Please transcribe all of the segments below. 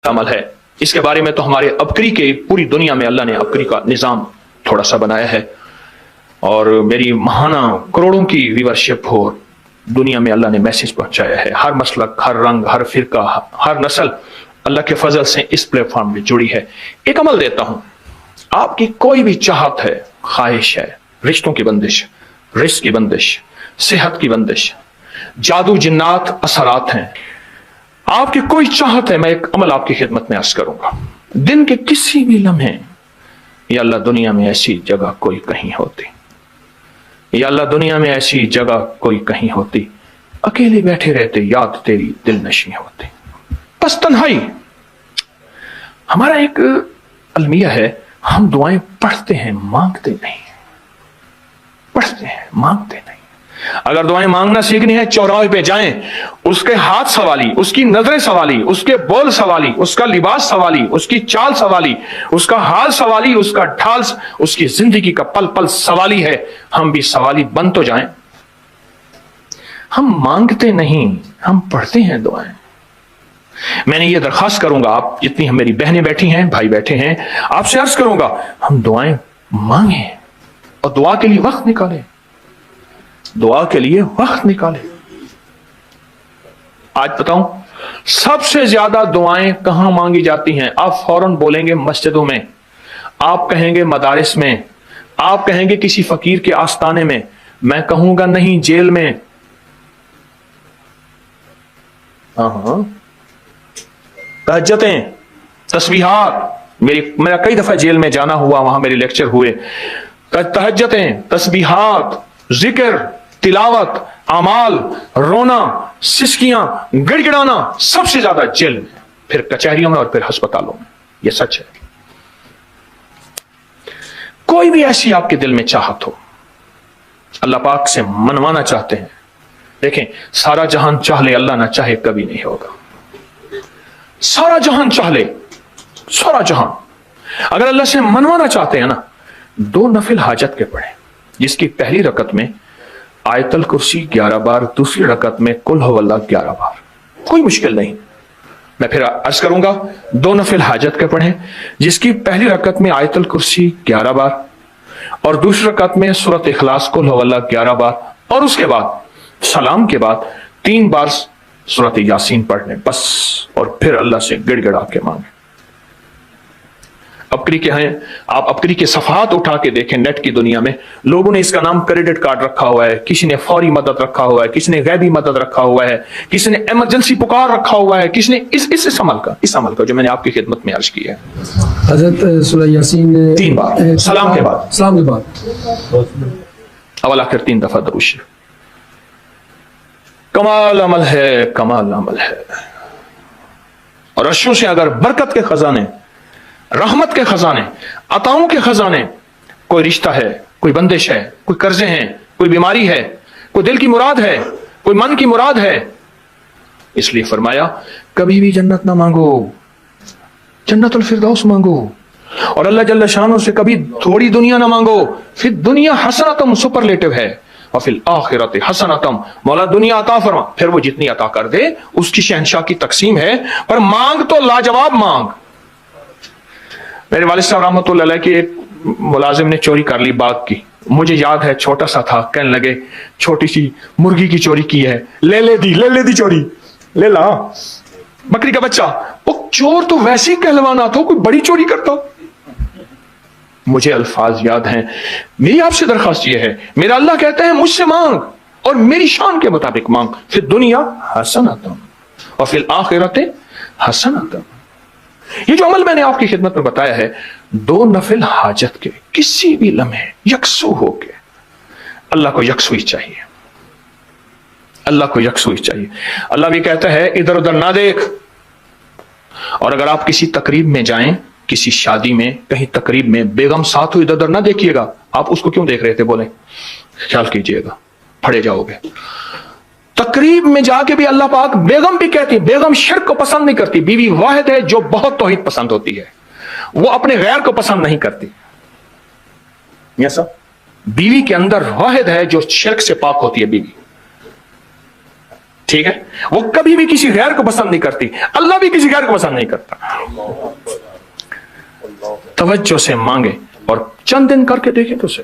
عمل ہے. اس کے بارے میں تو ہمارے ابکری کے پوری دنیا میں اللہ نے ابکری کا نظام تھوڑا سا بنایا ہے، اور میری ماہانہ کروڑوں کی ویورشپ ہو دنیا میں اللہ نے میسج پہنچایا ہے. ہر مسلک، ہر رنگ، ہر فرقہ، ہر نسل اللہ کے فضل سے اس پلیٹ فارم میں جڑی ہے. ایک عمل دیتا ہوں، آپ کی کوئی بھی چاہت ہے، خواہش ہے، رشتوں کی بندش، رزق کی بندش، صحت کی بندش، جادو جنات اثرات ہیں، آپ کی کوئی چاہت ہے، میں ایک عمل آپ کی خدمت میں عرض کروں گا. دن کے کسی بھی لمحے، یا اللہ دنیا میں ایسی جگہ کوئی کہیں ہوتی، یا اللہ دنیا میں ایسی جگہ کوئی کہیں ہوتی، اکیلے بیٹھے رہتے، یاد تیری دل نشیں ہوتی. بس تنہائی. ہمارا ایک المیہ ہے، ہم دعائیں پڑھتے ہیں، مانگتے نہیں. پڑھتے ہیں، مانگتے نہیں. اگر دعائیں مانگنا سیکھنی ہے، چوراہے پہ جائیں، اس کے ہاتھ سوالی، اس کی نظریں سوالی، اس کے بول سوالی، اس کا لباس سوالی، اس کی چال سوالی، اس کا حال سوالی، اس کا ڈھال، اس کی زندگی کا پل پل سوالی ہے. ہم بھی سوالی بن تو جائیں. ہم مانگتے نہیں، ہم پڑھتے ہیں دعائیں. میں نے یہ درخواست کروں گا، آپ جتنی میری بہنیں بیٹھی ہیں، بھائی بیٹھے ہیں، آپ سے عرض کروں گا، ہم دعائیں مانگیں اور دعا کے لیے وقت نکالیں. دعا کے لیے وقت نکالیں. آج بتاؤں سب سے زیادہ دعائیں کہاں مانگی جاتی ہیں؟ آپ فوراً بولیں گے مسجدوں میں، آپ کہیں گے مدارس میں، آپ کہیں گے کسی فقیر کے آستانے میں. میں کہوں گا نہیں، جیل میں. ہاں، تہجدیں، تسبیحات. میرا کئی دفعہ جیل میں جانا ہوا، وہاں میرے لیکچر ہوئے. تہجدیں، تسبیحات، ذکر، تلاوت، اعمال، رونا، سسکیاں، گڑ گڑانا سب سے زیادہ جیل میں، پھر کچہریوں میں اور پھر ہسپتالوں میں. یہ سچ ہے. کوئی بھی ایسی آپ کے دل میں چاہت ہو، اللہ پاک سے منوانا چاہتے ہیں. دیکھیں، سارا جہان چاہ لے، اللہ نہ چاہے کبھی نہیں ہوگا. سارا جہان چاہ لے، سارا جہان. اگر اللہ سے منوانا چاہتے ہیں نا، 2 نفل حاجت کے پڑھیں، جس کی پہلی رکعت میں آیت الکرسی 11 بار، دوسری رکعت میں قل هو اللہ 11 بار. کوئی مشکل نہیں. میں پھر عرض کروں گا، 2 نفل حاجت کے پڑھیں، جس کی پہلی رکعت میں آیت الکرسی 11 بار اور دوسری رکعت میں سورۃ اخلاص قل هو اللہ 11 بار، اور اس کے بعد سلام کے بعد 3 بار سورۃ یاسین پڑھ لیں بس. اور پھر اللہ سے گڑ گڑا کے مانگیں. ابکری کے ہیں، آپ ابکری کے صفحات اٹھا کے دیکھیں. نیٹ کی دنیا میں لوگوں نے اس کا نام کریڈٹ کارڈ رکھا ہوا ہے، کسی نے فوری مدد رکھا ہوا ہے، کسی نے غیبی مدد رکھا ہوا ہے، کسی نے ایمرجنسی پکار رکھا ہوا ہے، کسی نے اس عمل کا جو میں نے آپ کی خدمت میں عرض کیا ہے. حضرت سورہ یاسین 3 بار سلام کے بعد، اول آخر 3 دفعہ درود شریف. کمال عمل ہے، کمال عمل ہے. اور عرشوں سے اگر برکت کے خزانے، رحمت کے خزانے، عطاؤں کے خزانے، کوئی رشتہ ہے، کوئی بندش ہے، کوئی قرضے ہیں، کوئی بیماری ہے، کوئی دل کی مراد ہے، کوئی من کی مراد ہے، اس لیے فرمایا کبھی بھی جنت نہ مانگو، جنت الفردوس مانگو. اور اللہ جل شانہ سے کبھی تھوڑی دنیا نہ مانگو. پھر دنیا حسنتم سپرلیٹو ہے، اور فی الآخرۃ حسنتم، مولا دنیا عطا فرما، پھر وہ جتنی عطا کر دے اس کی شہنشاہ کی تقسیم ہے، پر مانگ تو لاجواب مانگ. میرے والد صاحب رحمۃ اللہ علیہ کے ایک ملازم نے چوری کر لی باغ کی. مجھے یاد ہے، چھوٹا سا تھا، کہنے لگے چھوٹی سی مرغی کی چوری کی ہے، لے لے دی چوری، لے لا بکری کا بچہ. وہ چور تو ویسے ہی کہلوانا تھا، کوئی بڑی چوری کرتا. مجھے الفاظ یاد ہیں. میری آپ سے درخواست یہ ہے، میرا اللہ کہتا ہے مجھ سے مانگ اور میری شان کے مطابق مانگ. پھر دنیا حسنتم اور فی الآخرۃ حسنتم. یہ جو عمل میں نے آپ کی خدمت میں بتایا ہے، 2 نفل حاجت کے کسی بھی لمحے یکسو ہو کے، اللہ کو یکسوئی چاہیے، اللہ کو یکسوئی چاہیے. اللہ بھی کہتا ہے ادھر ادھر نہ دیکھ. اور اگر آپ کسی تقریب میں جائیں، کسی شادی میں، کہیں تقریب میں، بیگم ساتھ ہو، ادھر ادھر نہ دیکھیے گا. آپ اس کو کیوں دیکھ رہے تھے؟ بولیں، خیال کیجئے گا، پھڑے جاؤ گے. تقریب میں جا کے بھی اللہ پاک، بیگم بھی کہتی، بیگم شرک کو پسند نہیں کرتی. بیوی واحد ہے جو بہت توحید پسند ہوتی ہے، وہ اپنے غیر کو پسند نہیں کرتی. ایسا بیوی کے اندر واحد ہے جو شرک سے پاک ہوتی ہے بیوی. ٹھیک ہے, وہ کبھی بھی کسی غیر کو پسند نہیں کرتی, اللہ بھی کسی غیر کو پسند نہیں کرتا. توجہ سے مانگے اور چند دن کر کے دیکھیں تو سے,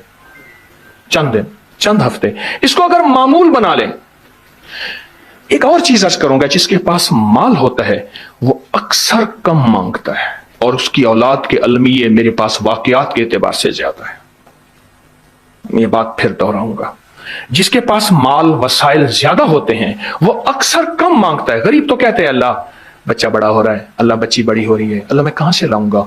چند دن, چند ہفتے اس کو اگر معمول بنا لیں. ایک اور چیز عرض کروں گا, جس کے پاس مال ہوتا ہے وہ اکثر کم مانگتا ہے, اور اس کی اولاد کے المیہ میرے پاس واقعات کے اعتبار سے زیادہ ہے. یہ بات پھر دہراؤں گا, جس کے پاس مال وسائل زیادہ ہوتے ہیں وہ اکثر کم مانگتا ہے. غریب تو کہتے ہیں اللہ بچہ بڑا ہو رہا ہے, اللہ بچی بڑی ہو رہی ہے, اللہ میں کہاں سے لاؤں گا.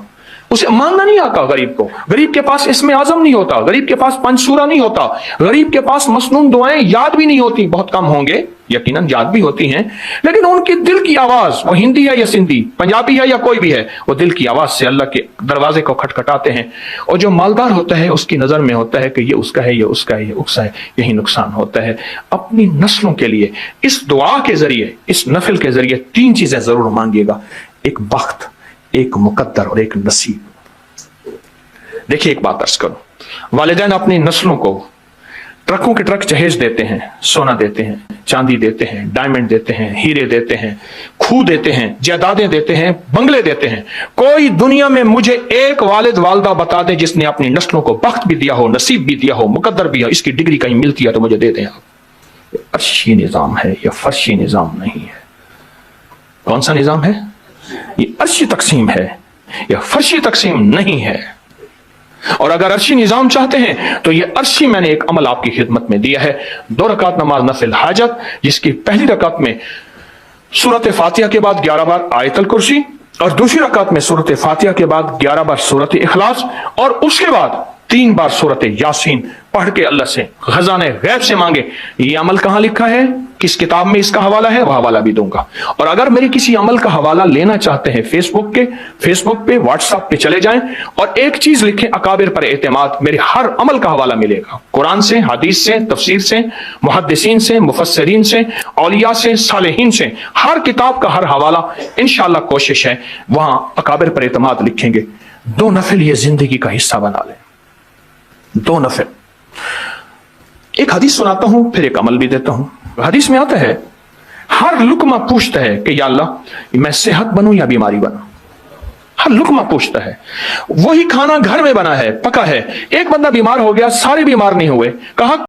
اسے مانگنا نہیں آتا غریب کو. غریب کے پاس اسم اعظم نہیں ہوتا, غریب کے پاس پنج سورہ نہیں ہوتا, غریب کے پاس مسنون دعائیں یاد بھی نہیں ہوتی. بہت کم ہوں گے یقیناً, یاد بھی ہوتی ہیں, لیکن ان کی دل کی آواز, وہ ہندی ہے یا سندھی, پنجابی ہے یا کوئی بھی ہے, وہ دل کی آواز سے اللہ کے دروازے کو کھٹکھٹاتے ہیں. اور جو مالدار ہوتا ہے اس کی نظر میں ہوتا ہے کہ یہ اس کا ہے, یہ اس کا ہے, یہ اس کا ہے. یہی نقصان ہوتا ہے. اپنی نسلوں کے لیے اس دعا کے ذریعے, اس نفل کے ذریعے 3 چیزیں ضرور مانگیے گا. ایک بخت, ایک مقدر اور ایک نصیب. دیکھیے ایک بات عرض کروں, والدین اپنی نسلوں کو ٹرکوں کے ٹرک جہیز دیتے ہیں, سونا دیتے ہیں, چاندی دیتے ہیں, ڈائمنڈ دیتے ہیں, ہیرے دیتے ہیں, کھو دیتے ہیں, جائیدادیں دیتے ہیں, بنگلے دیتے ہیں. کوئی دنیا میں مجھے ایک والد والدہ بتا دے جس نے اپنی نسلوں کو بخت بھی دیا ہو, نصیب بھی دیا ہو, مقدر بھی ہو, اس کی ڈگری کہیں ملتی ہے تو مجھے دے دیں آپ. یہ عرشی نظام ہے, یہ فرشی نظام نہیں ہے. کون سا نظام ہے؟ یہ عرشی تقسیم ہے, یہ فرشی تقسیم نہیں ہے. اور اگر عرشی نظام چاہتے ہیں تو یہ عرشی میں نے ایک عمل آپ کی خدمت میں دیا ہے. 2 رکعت نماز نفل حاجت, جس کی پہلی رکعت میں سورۃ فاتحہ کے بعد 11 بار آیت الکرسی, اور دوسری رکعت میں سورۃ فاتحہ کے بعد 11 بار سورۃ اخلاص, اور اس کے بعد 3 بار سورۃ یاسین پڑھ کے اللہ سے خزانے غیب سے مانگے. یہ عمل کہاں لکھا ہے, کس کتاب میں اس کا حوالہ ہے, وہ حوالہ بھی دوں گا. اور اگر میرے کسی عمل کا حوالہ لینا چاہتے ہیں فیس بک پہ واٹس ایپ پہ چلے جائیں اور ایک چیز لکھیں, اکابر پر اعتماد. میرے ہر عمل کا حوالہ ملے گا, قرآن سے, حدیث سے, تفسیر سے, محدثین سے, مفسرین سے, اولیاء سے, صالحین سے, ہر کتاب کا ہر حوالہ. انشاءاللہ کوشش ہے وہاں اکابر پر اعتماد لکھیں گے. 2 نفل یہ زندگی کا حصہ بنا لیں, 2 نفل. ایک حدیث سناتا ہوں پھر ایک عمل بھی دیتا ہوں. حدیث میں آتا ہے ہر لقمہ پوچھتا ہے کہ یا اللہ میں صحت بنوں یا بیماری بنوں. ہر لقمہ پوچھتا ہے. وہی کھانا گھر میں بنا ہے, پکا ہے, ایک بندہ بیمار ہو گیا, سارے بیمار نہیں ہوئے. کہا